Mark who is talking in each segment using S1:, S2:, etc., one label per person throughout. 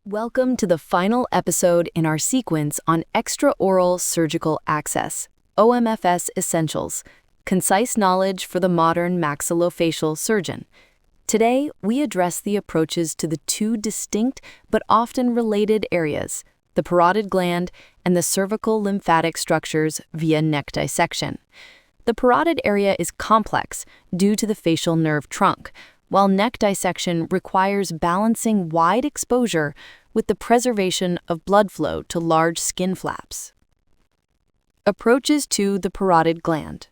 S1: Welcome to the final episode in our sequence on extraoral surgical access, OMFS Essentials, concise knowledge for the modern maxillofacial surgeon. Today, we address the approaches to the two distinct but often related areas, the parotid gland and the cervical lymphatic structures via neck dissection. The parotid area is complex due to the facial nerve trunk, while neck dissection requires balancing wide exposure with the preservation of blood flow to large skin flaps. Approaches to the parotid gland.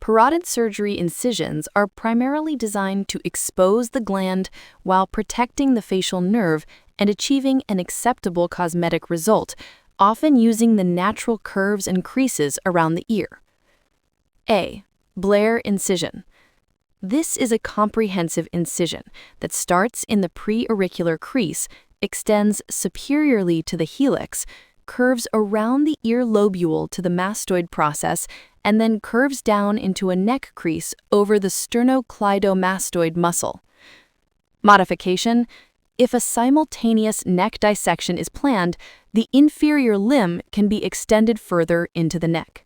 S1: Parotid surgery incisions are primarily designed to expose the gland while protecting the facial nerve and achieving an acceptable cosmetic result, often using the natural curves and creases around the ear. A. Blair Incision. This is a comprehensive incision that starts in the preauricular crease, extends superiorly to the helix, curves around the ear lobule to the mastoid process, and then curves down into a neck crease over the sternocleidomastoid muscle. Modification. If a simultaneous neck dissection is planned, the inferior limb can be extended further into the neck.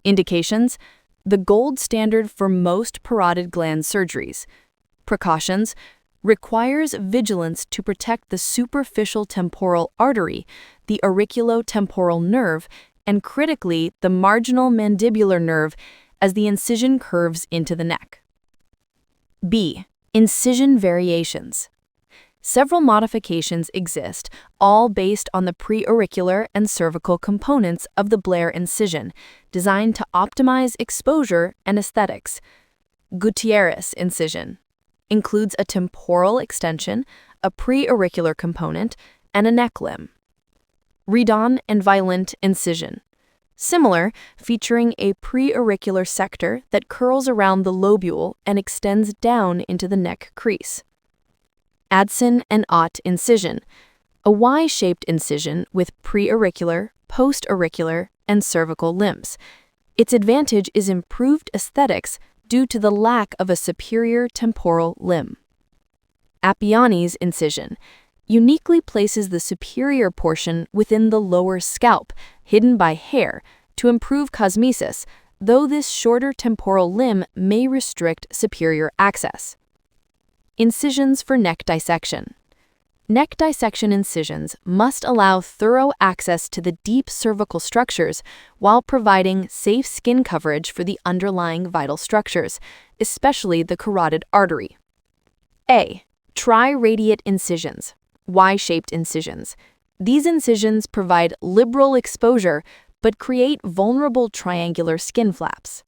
S1: Indications. The gold standard for most parotid gland surgeries. Precautions. Requires vigilance to protect the superficial temporal artery, the auriculotemporal nerve, and critically, the marginal mandibular nerve as the incision curves into the neck. B. Incision variations. Several modifications exist, all based on the preauricular and cervical components of the Blair incision, designed to optimize exposure and aesthetics. Gutierrez incision includes a temporal extension, a preauricular component, and a neck limb. Redon and Violent incision. Similar, featuring a preauricular sector that curls around the lobule and extends down into the neck crease. Adson and Ott incision, a Y-shaped incision with preauricular, postauricular, and cervical limbs. Its advantage is improved aesthetics due to the lack of a superior temporal limb. Appiani's incision uniquely places the superior portion within the lower scalp, hidden by hair, to improve cosmesis, though this shorter temporal limb may restrict superior access. Incisions for neck dissection. Neck dissection incisions must allow thorough access to the deep cervical structures while providing safe skin coverage for the underlying vital structures, especially the carotid artery. A. Triradiate incisions, Y-shaped incisions. These incisions provide liberal exposure but create vulnerable triangular skin flaps.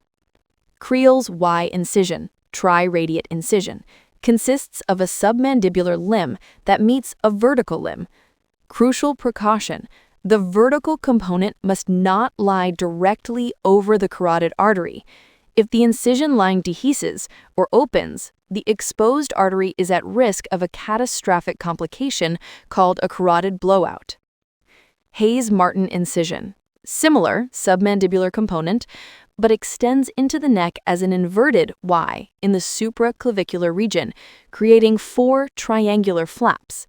S1: Creel's Y incision, triradiate incision, consists of a submandibular limb that meets a vertical limb. Crucial precaution: the vertical component must not lie directly over the carotid artery. If the incision line dehisces or opens, the exposed artery is at risk of a catastrophic complication called a carotid blowout. Hayes-Martin incision. Similar submandibular component, but extends into the neck as an inverted Y in the supraclavicular region, creating 4 triangular flaps.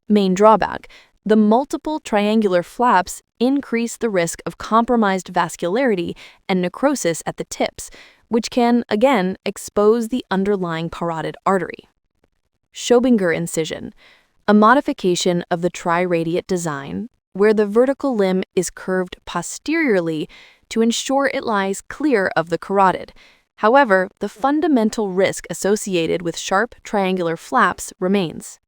S1: Main drawback: the multiple triangular flaps increase the risk of compromised vascularity and necrosis at the tips, which can, again, expose the underlying parotid artery. Schobinger incision, a modification of the triradiate design, where the vertical limb is curved posteriorly to ensure it lies clear of the carotid. However, the fundamental risk associated with sharp triangular flaps remains.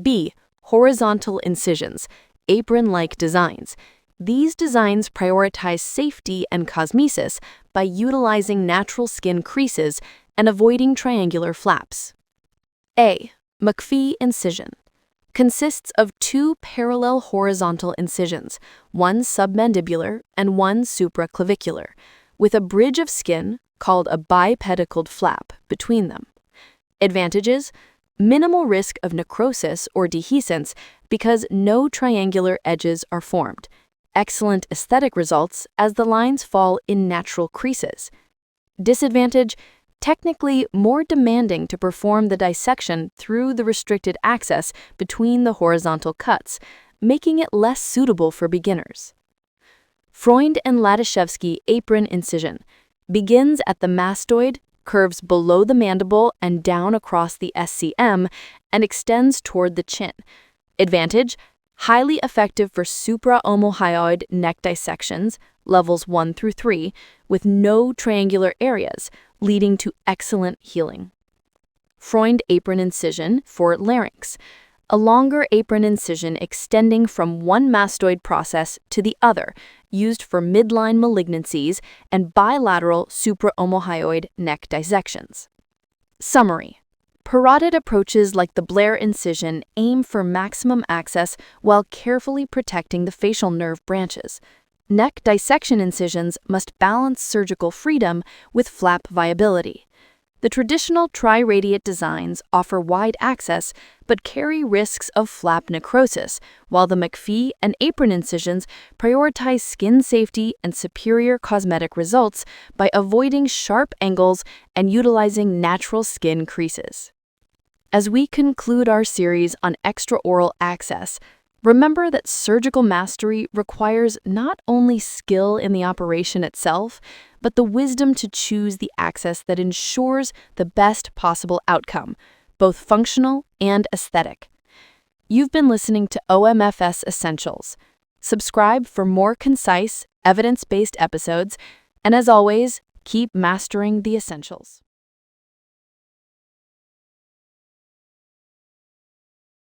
S1: B. Horizontal incisions, apron-like designs. These designs prioritize safety and cosmesis by utilizing natural skin creases and avoiding triangular flaps. A. McPhee incision consists of 2 parallel horizontal incisions, one submandibular and one supraclavicular, with a bridge of skin, called a bipedicled flap, between them. Advantages: minimal risk of necrosis or dehiscence because no triangular edges are formed. Excellent aesthetic results as the lines fall in natural creases. Disadvantage: technically more demanding to perform the dissection through the restricted access between the horizontal cuts, making it less suitable for beginners. Freund and Latashevsky apron incision begins at the mastoid, curves below the mandible and down across the SCM, and extends toward the chin. Advantage: highly effective for supraomohyoid neck dissections, levels 1 through 3, with no triangular areas, leading to excellent healing. Freund apron incision for larynx, a longer apron incision extending from one mastoid process to the other, used for midline malignancies and bilateral supraomohyoid neck dissections. Summary: parotid approaches like the Blair incision aim for maximum access while carefully protecting the facial nerve branches. Neck dissection incisions must balance surgical freedom with flap viability. The traditional triradiate designs offer wide access but carry risks of flap necrosis, while the McPhee and apron incisions prioritize skin safety and superior cosmetic results by avoiding sharp angles and utilizing natural skin creases. As we conclude our series on extraoral access, remember that surgical mastery requires not only skill in the operation itself, but the wisdom to choose the access that ensures the best possible outcome, both functional and aesthetic. You've been listening to OMFS Essentials. Subscribe for more concise, evidence-based episodes, and as always, keep mastering the essentials.